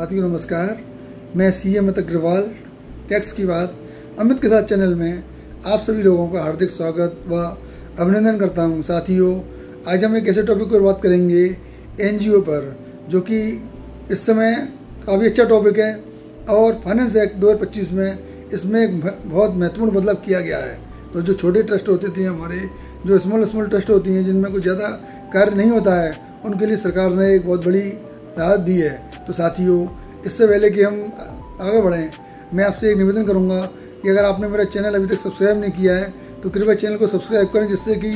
साथियों नमस्कार, मैं सीए अमित अग्रवाल टैक्स की बात अमित के साथ चैनल में आप सभी लोगों का हार्दिक स्वागत व अभिनंदन करता हूं। साथियों, आज हम एक ऐसे टॉपिक पर बात करेंगे एनजीओ पर, जो कि इस समय काफ़ी अच्छा टॉपिक है और फाइनेंस एक्ट 2025 में इसमें एक बहुत महत्वपूर्ण बदलाव किया गया है। तो जो छोटे ट्रस्ट होते थे हमारे, जो स्मॉल ट्रस्ट होती हैं जिनमें कुछ ज़्यादा कार्य नहीं होता है, उनके लिए सरकार ने एक बहुत बड़ी राहत दी है। तो साथियों, इससे पहले कि हम आगे बढ़ें, मैं आपसे एक निवेदन करूंगा कि अगर आपने मेरा चैनल अभी तक सब्सक्राइब नहीं किया है तो कृपया चैनल को सब्सक्राइब करें, जिससे कि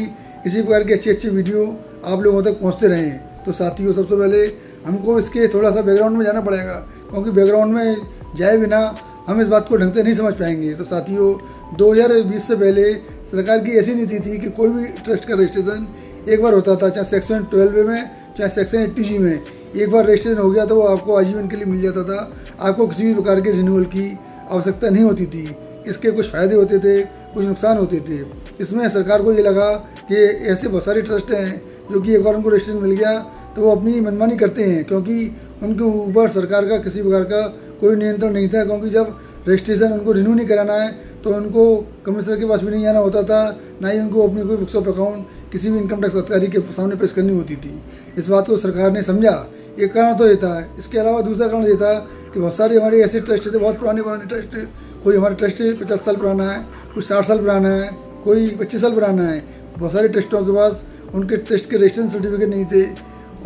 इसी प्रकार के अच्छे वीडियो आप लोगों तक पहुंचते रहें। तो साथियों, सबसे पहले हमको इसके थोड़ा सा बैकग्राउंड में जाना पड़ेगा, क्योंकि बैकग्राउंड में जाए बिना हम इस बात को ढंग से नहीं समझ पाएंगे। तो साथियों, 2020 से पहले सरकार की ऐसी नीति थी कि कोई भी ट्रस्ट का रजिस्ट्रेशन एक बार होता था, चाहे सेक्शन 12 में चाहे सेक्शन 80G में। एक बार रजिस्ट्रेशन हो गया तो वो आपको आजीवन के लिए मिल जाता था, आपको किसी भी प्रकार के रिन्यूअल की आवश्यकता नहीं होती थी। इसके कुछ फ़ायदे होते थे, कुछ नुकसान होते थे। इसमें सरकार को ये लगा कि ऐसे बहुत सारे ट्रस्ट हैं जो कि एक बार उनको रजिस्ट्रेशन मिल गया तो वो अपनी मनमानी करते हैं, क्योंकि उनके ऊपर सरकार का किसी प्रकार का कोई नियंत्रण नहीं था। क्योंकि जब रजिस्ट्रेशन उनको रिन्यू नहीं कराना है तो उनको कमिश्नर के पास भी नहीं जाना होता था, ना ही उनको अपनी कोई बुक्स ऑफ अकाउंट किसी भी इनकम टैक्स अधिकारी के सामने पेश करनी होती थी। इस बात को सरकार ने समझा। एक कारण तो ये था। इसके अलावा दूसरा कारण ये था कि बहुत सारे हमारे ऐसे ट्रस्ट थे, बहुत पुराने ट्रस्ट। कोई हमारा ट्रस्ट 50 साल पुराना है, कोई 60 साल पुराना है, कोई 25 साल पुराना है। बहुत सारे ट्रस्टों के पास उनके ट्रस्ट के रजिस्ट्रेशन सर्टिफिकेट नहीं थे,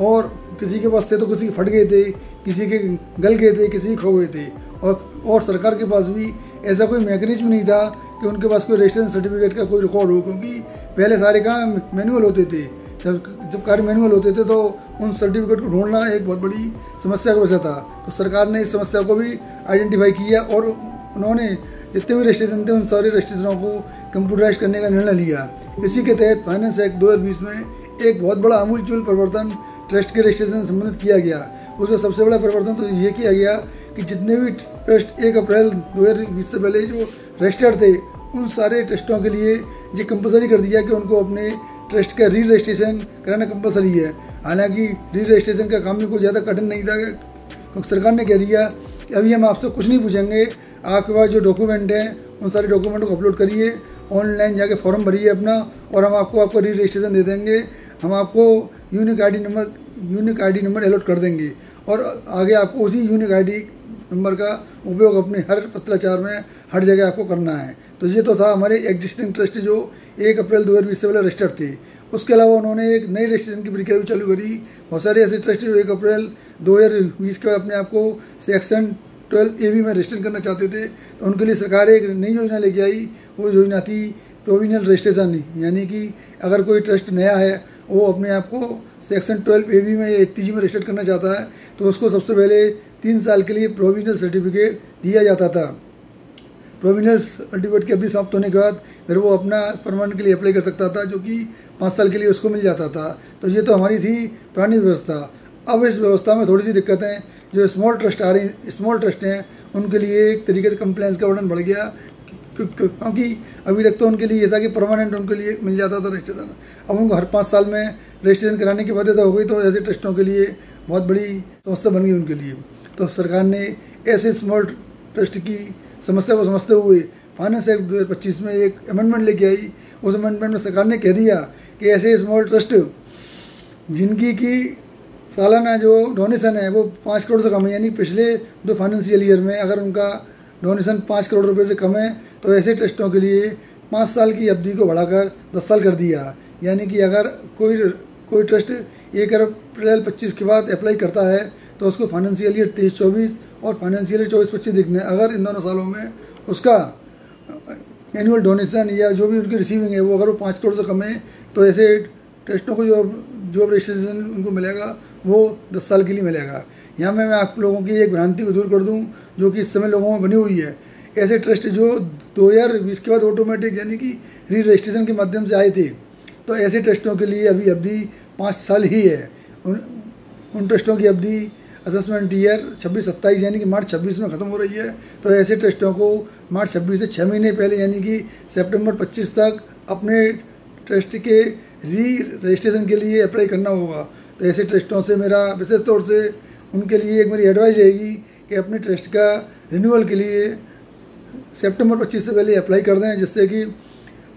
और किसी के पास थे तो किसी के फट गए थे, किसी के गल गए थे, किसी के खो गए थे। और सरकार के पास भी ऐसा कोई मैकेनिज्म नहीं था कि उनके पास कोई रजिस्ट्रेशन सर्टिफिकेट का कोई रिकॉर्ड हो, क्योंकि पहले सारे काम मैनुअल होते थे। जब कार्य मैनुअल होते थे तो उन सर्टिफिकेट को ढूंढना एक बहुत बड़ी समस्या का विषय था। तो सरकार ने इस समस्या को भी आइडेंटिफाई किया और उन्होंने जितने भी रजिस्ट्रेशन थे उन सारे रजिस्ट्रेशनों को कंप्यूटराइज करने का निर्णय लिया। इसी के तहत फाइनेंस एक्ट 2020 में एक बहुत बड़ा आमूलचूल परिवर्तन ट्रस्ट के रजिस्ट्रेशन से संबंधित किया गया। उसमें सबसे बड़ा परिवर्तन तो ये किया गया कि जितने भी ट्रस्ट 1 अप्रैल 2020 से पहले जो रजिस्टर्ड थे, उन सारे ट्रस्टों के लिए ये कंपलसरी कर दिया कि उनको अपने ट्रस्ट का री रजिस्ट्रेशन कराना कंपलसरी है। हालांकि री रजिस्ट्रेशन का काम भी कोई ज़्यादा कठिन नहीं था, क्योंकि सरकार ने कह दिया कि अभी हम आपसे कुछ नहीं पूछेंगे, आपके पास जो डॉक्यूमेंट हैं उन सारे डॉक्यूमेंट को अपलोड करिए, ऑनलाइन जाके फॉर्म भरिए अपना, और हम आपको आपका री रजिस्ट्रेशन दे देंगे। हम आपको यूनिक आईडी नंबर अलॉट कर देंगे, और आगे आपको उसी यूनिक आईडी नंबर का उपयोग अपने हर पत्राचार में हर जगह आपको करना है। तो ये तो था हमारे एग्जिस्टिंग ट्रस्ट जो 1 अप्रैल 2020 से पहले रजिस्टर्ड थे। उसके अलावा उन्होंने एक नई रजिस्ट्रेशन की प्रक्रिया भी चालू करी। बहुत सारे ऐसे ट्रस्ट जो 1 अप्रैल 2020 के बाद अपने आप को सेक्शन 12AB में रजिस्टर करना चाहते थे, तो उनके लिए सरकार एक नई योजना लेके आई। वो योजना थी प्रोविजनल रजिस्ट्रेशन, यानी कि अगर कोई ट्रस्ट नया है वो अपने आप को सेक्शन 12AB में या 80G में रजिस्टर करना चाहता है, तो उसको सबसे पहले 3 साल के लिए प्रोविजनल सर्टिफिकेट दिया जाता था। प्रोविजनल सर्टिफिकेट की अवधि समाप्त होने के बाद फिर वो अपना परमानेंट के लिए अप्लाई कर सकता था, जो कि 5 साल के लिए उसको मिल जाता था। तो ये तो हमारी थी पुरानी व्यवस्था। अब इस व्यवस्था में थोड़ी सी दिक्कतें, जो स्मॉल ट्रस्ट हैं उनके लिए एक तरीके से कंप्लेंस का वर्णन बढ़ गया, क्योंकि अभी तक तो उनके लिए ये था कि परमानेंट उनके लिए मिल जाता था रजिस्ट्रेशन। अब उनको हर 5 साल में रजिस्ट्रेशन कराने की बाध्यता हो गई, तो ऐसे ट्रस्टों के लिए बहुत बड़ी समस्या बन गई उनके लिए। तो सरकार ने ऐसे स्मॉल ट्रस्ट की समस्या को समझते हुए फाइनेंस एक्ट 2025 में एक अमेंडमेंट लेके आई। उस अमेंडमेंट में सरकार ने कह दिया कि ऐसे स्मॉल ट्रस्ट जिनकी की सालाना जो डोनेशन है वो 5 करोड़ से कम है, यानी पिछले 2 फाइनेंशियल ईयर में अगर उनका डोनेशन 5 करोड़ रुपए से कम है, तो ऐसे ट्रस्टों के लिए 5 साल की अवधि को बढ़ाकर 10 साल कर दिया। यानी कि अगर कोई ट्रस्ट 1 अप्रैल 25 के बाद अप्लाई करता है तो उसको फाइनेंशियल ईयर 23-24 और फाइनेंशियल ईयर 24-25 देखने, अगर इन दोनों सालों में उसका एनुअल डोनेशन या जो भी उनकी रिसीविंग है वो अगर वो 5 करोड़ से कम है, तो ऐसे ट्रस्टों को जो रजिस्ट्रेशन उनको मिलेगा वो 10 साल के लिए मिलेगा। यहाँ मैं आप लोगों की एक भ्रांति को दूर कर दूँ जो कि इस समय लोगों में बनी हुई है। ऐसे ट्रस्ट जो 2020 के बाद ऑटोमेटिक यानी कि री रजिस्ट्रेशन के माध्यम से आए थे, तो ऐसे ट्रस्टों के लिए अभी अवधि 5 साल ही है। उन ट्रस्टों की अवधि असेसमेंट ईयर 26-27 यानी कि मार्च 26 में ख़त्म हो रही है। तो ऐसे ट्रस्टों को मार्च 26 से 6 महीने पहले यानी कि सितंबर 25 तक अपने ट्रस्ट के री रजिस्ट्रेशन के लिए अप्लाई करना होगा। तो ऐसे ट्रस्टों से मेरा विशेष तौर से उनके लिए एक मेरी एडवाइस रहेगी कि अपने ट्रस्ट का रिन्यूअल के लिए सितंबर 25 से पहले अप्लाई कर दें, जिससे कि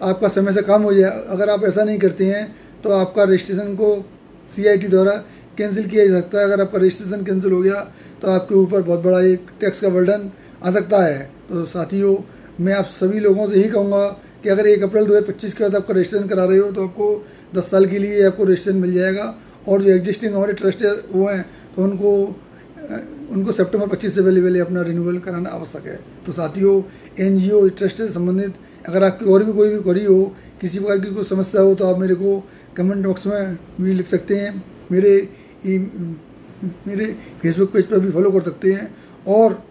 आपका समय से काम हो जाए। अगर आप ऐसा नहीं करते हैं तो आपका रजिस्ट्रेशन को CIT द्वारा कैंसिल किया जा सकता है। अगर आपका रजिस्ट्रेशन कैंसिल हो गया तो आपके ऊपर बहुत बड़ा एक टैक्स का बर्डन आ सकता है। तो साथियों, मैं आप सभी लोगों से यही कहूँगा कि अगर 1 अप्रैल 2025 के बाद आपका रजिस्ट्रेशन करा रहे हो तो आपको 10 साल के लिए आपको रजिस्ट्रेशन मिल जाएगा। और जो एग्जिस्टिंग हमारे ट्रस्ट वो हैं तो उनको सितंबर 25 से पहले अपना रिन्यूअल कराना आवश्यक है। तो साथियों, NGO ट्रस्ट से संबंधित अगर आपकी और भी कोई भी क्वेरी हो, किसी प्रकार की कोई समस्या हो, तो आप मेरे को कमेंट बॉक्स में भी लिख सकते हैं। मेरे फेसबुक पेज पर भी फॉलो कर सकते हैं और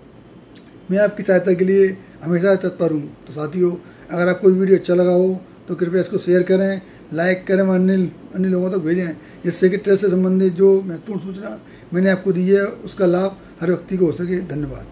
मैं आपकी सहायता के लिए हमेशा तत्पर हूँ। तो साथियों, अगर आपको वीडियो अच्छा लगा हो तो कृपया इसको शेयर करें, लाइक करें, अन्य लोगों तक भेजें, जिससे कि ट्रस्ट से संबंधित जो महत्वपूर्ण सूचना मैंने आपको दी है उसका लाभ हर व्यक्ति को हो सके। धन्यवाद।